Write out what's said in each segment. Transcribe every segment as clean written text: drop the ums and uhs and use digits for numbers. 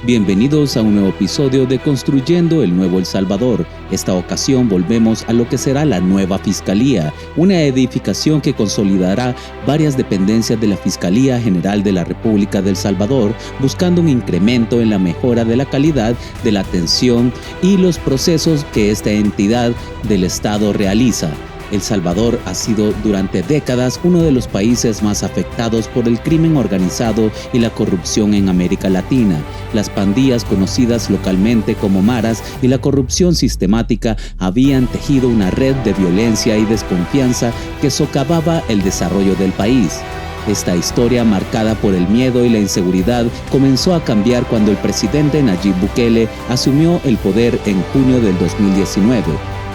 Bienvenidos a un nuevo episodio de Construyendo el Nuevo El Salvador. Esta ocasión volvemos a lo que será la nueva Fiscalía, una edificación que consolidará varias dependencias de la Fiscalía General de la República de El Salvador, buscando un incremento en la mejora de la calidad de la atención y los procesos que esta entidad del Estado realiza. El Salvador ha sido durante décadas uno de los países más afectados por el crimen organizado y la corrupción en América Latina. Las pandillas conocidas localmente como maras y la corrupción sistemática habían tejido una red de violencia y desconfianza que socavaba el desarrollo del país. Esta historia, marcada por el miedo y la inseguridad, comenzó a cambiar cuando el presidente Nayib Bukele asumió el poder en junio del 2019.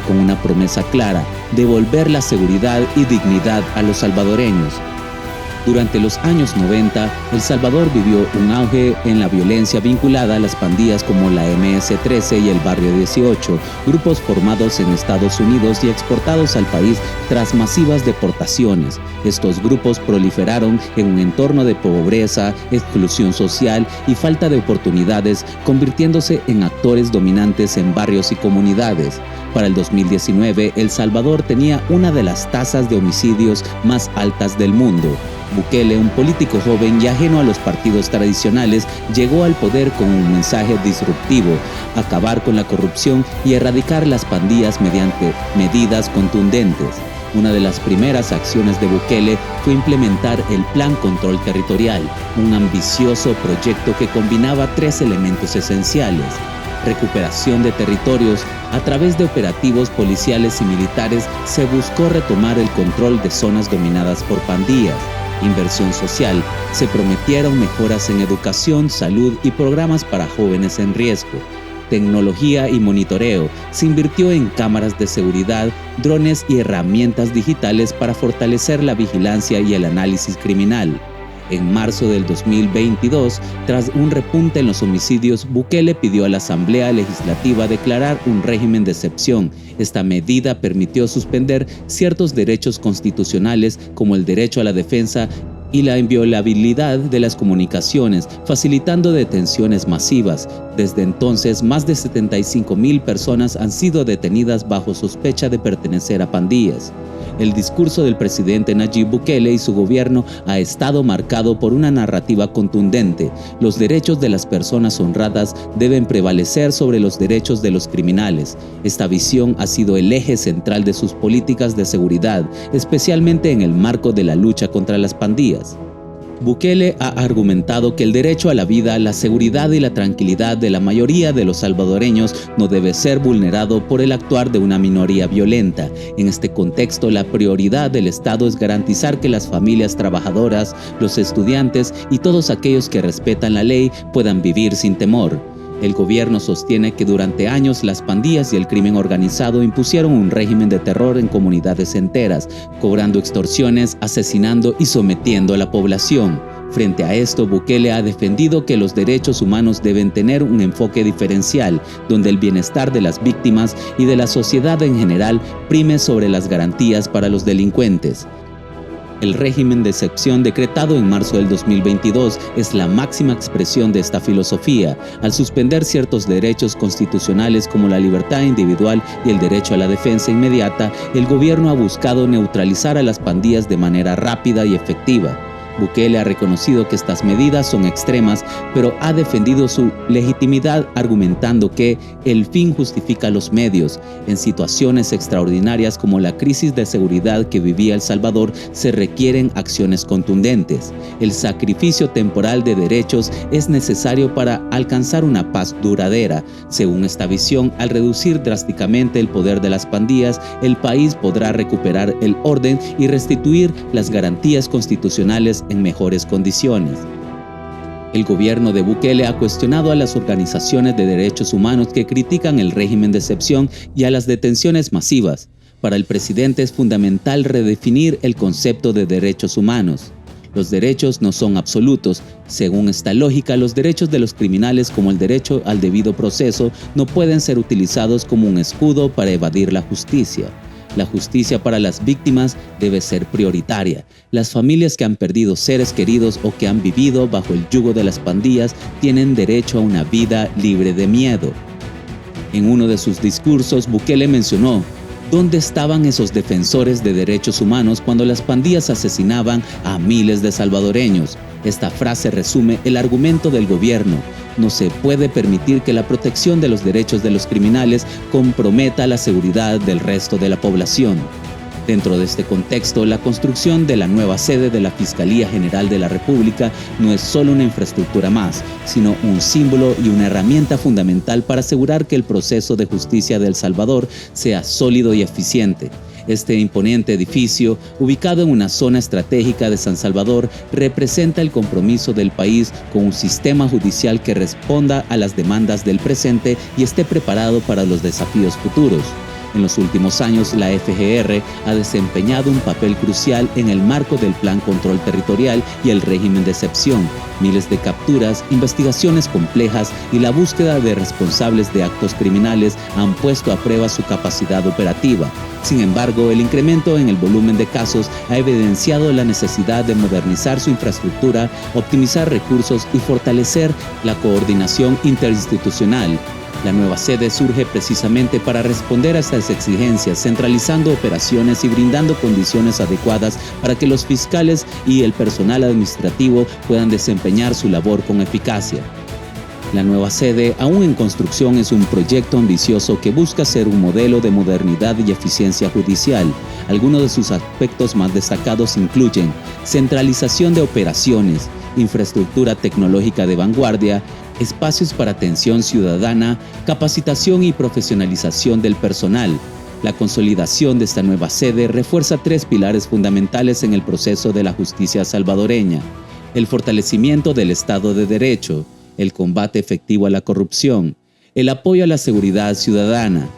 Con una promesa clara: devolver la seguridad y dignidad a los salvadoreños. Durante los años 90, El Salvador vivió un auge en la violencia vinculada a las pandillas como la MS-13 y el Barrio 18, grupos formados en Estados Unidos y exportados al país tras masivas deportaciones. Estos grupos proliferaron en un entorno de pobreza, exclusión social y falta de oportunidades, convirtiéndose en actores dominantes en barrios y comunidades. Para el 2019, El Salvador tenía una de las tasas de homicidios más altas del mundo. Bukele, un político joven y ajeno a los partidos tradicionales, llegó al poder con un mensaje disruptivo: acabar con la corrupción y erradicar las pandillas mediante medidas contundentes. Una de las primeras acciones de Bukele fue implementar el Plan Control Territorial, un ambicioso proyecto que combinaba tres elementos esenciales: recuperación de territorios. A través de operativos policiales y militares se buscó retomar el control de zonas dominadas por pandillas. Inversión social. Se prometieron mejoras en educación, salud y programas para jóvenes en riesgo. Tecnología y monitoreo. Se invirtió en cámaras de seguridad, drones y herramientas digitales para fortalecer la vigilancia y el análisis criminal. En marzo del 2022, tras un repunte en los homicidios, Bukele pidió a la Asamblea Legislativa declarar un régimen de excepción. Esta medida permitió suspender ciertos derechos constitucionales como el derecho a la defensa y la inviolabilidad de las comunicaciones, facilitando detenciones masivas. Desde entonces, más de 75,000 personas han sido detenidas bajo sospecha de pertenecer a pandillas. El discurso del presidente Nayib Bukele y su gobierno ha estado marcado por una narrativa contundente. Los derechos de las personas honradas deben prevalecer sobre los derechos de los criminales. Esta visión ha sido el eje central de sus políticas de seguridad, especialmente en el marco de la lucha contra las pandillas. Bukele ha argumentado que el derecho a la vida, la seguridad y la tranquilidad de la mayoría de los salvadoreños no debe ser vulnerado por el actuar de una minoría violenta. En este contexto, la prioridad del Estado es garantizar que las familias trabajadoras, los estudiantes y todos aquellos que respetan la ley puedan vivir sin temor. El gobierno sostiene que durante años las pandillas y el crimen organizado impusieron un régimen de terror en comunidades enteras, cobrando extorsiones, asesinando y sometiendo a la población. Frente a esto, Bukele ha defendido que los derechos humanos deben tener un enfoque diferencial, donde el bienestar de las víctimas y de la sociedad en general prime sobre las garantías para los delincuentes. El régimen de excepción decretado en marzo del 2022 es la máxima expresión de esta filosofía. Al suspender ciertos derechos constitucionales como la libertad individual y el derecho a la defensa inmediata, el gobierno ha buscado neutralizar a las pandillas de manera rápida y efectiva. Bukele ha reconocido que estas medidas son extremas, pero ha defendido su legitimidad argumentando que el fin justifica los medios. En situaciones extraordinarias como la crisis de seguridad que vivía El Salvador, se requieren acciones contundentes. El sacrificio temporal de derechos es necesario para alcanzar una paz duradera. Según esta visión, al reducir drásticamente el poder de las pandillas, el país podrá recuperar el orden y restituir las garantías constitucionales en mejores condiciones. El gobierno de Bukele ha cuestionado a las organizaciones de derechos humanos que critican el régimen de excepción y a las detenciones masivas. Para el presidente es fundamental redefinir el concepto de derechos humanos. Los derechos no son absolutos. Según esta lógica, los derechos de los criminales, como el derecho al debido proceso, no pueden ser utilizados como un escudo para evadir la justicia. La justicia para las víctimas debe ser prioritaria. Las familias que han perdido seres queridos o que han vivido bajo el yugo de las pandillas tienen derecho a una vida libre de miedo. En uno de sus discursos, Bukele mencionó: ¿dónde estaban esos defensores de derechos humanos cuando las pandillas asesinaban a miles de salvadoreños? Esta frase resume el argumento del gobierno. No se puede permitir que la protección de los derechos de los criminales comprometa la seguridad del resto de la población. Dentro de este contexto, la construcción de la nueva sede de la Fiscalía General de la República no es solo una infraestructura más, sino un símbolo y una herramienta fundamental para asegurar que el proceso de justicia de El Salvador sea sólido y eficiente. Este imponente edificio, ubicado en una zona estratégica de San Salvador, representa el compromiso del país con un sistema judicial que responda a las demandas del presente y esté preparado para los desafíos futuros. En los últimos años, la FGR ha desempeñado un papel crucial en el marco del Plan Control Territorial y el régimen de excepción. Miles de capturas, investigaciones complejas y la búsqueda de responsables de actos criminales han puesto a prueba su capacidad operativa. Sin embargo, el incremento en el volumen de casos ha evidenciado la necesidad de modernizar su infraestructura, optimizar recursos y fortalecer la coordinación interinstitucional. La nueva sede surge precisamente para responder a estas exigencias, centralizando operaciones y brindando condiciones adecuadas para que los fiscales y el personal administrativo puedan desempeñar su labor con eficacia. La nueva sede, aún en construcción, es un proyecto ambicioso que busca ser un modelo de modernidad y eficiencia judicial. Algunos de sus aspectos más destacados incluyen centralización de operaciones, infraestructura tecnológica de vanguardia, espacios para atención ciudadana, capacitación y profesionalización del personal. La consolidación de esta nueva sede refuerza 3 pilares fundamentales en el proceso de la justicia salvadoreña: el fortalecimiento del Estado de Derecho, el combate efectivo a la corrupción, el apoyo a la seguridad ciudadana.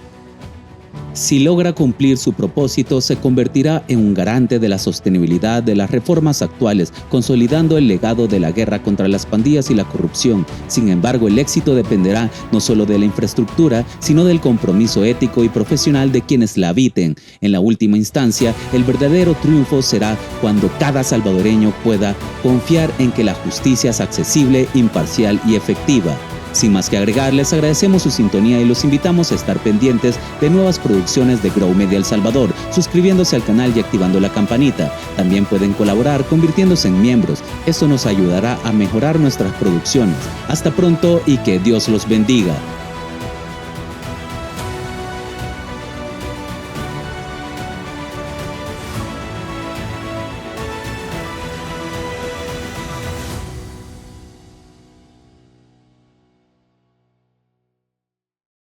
Si logra cumplir su propósito, se convertirá en un garante de la sostenibilidad de las reformas actuales, consolidando el legado de la guerra contra las pandillas y la corrupción. Sin embargo, el éxito dependerá no solo de la infraestructura, sino del compromiso ético y profesional de quienes la habiten. En la última instancia, el verdadero triunfo será cuando cada salvadoreño pueda confiar en que la justicia es accesible, imparcial y efectiva. Sin más que agregar, les agradecemos su sintonía y los invitamos a estar pendientes de nuevas producciones de Grow Media El Salvador, suscribiéndose al canal y activando la campanita. También pueden colaborar convirtiéndose en miembros. Esto nos ayudará a mejorar nuestras producciones. Hasta pronto y que Dios los bendiga.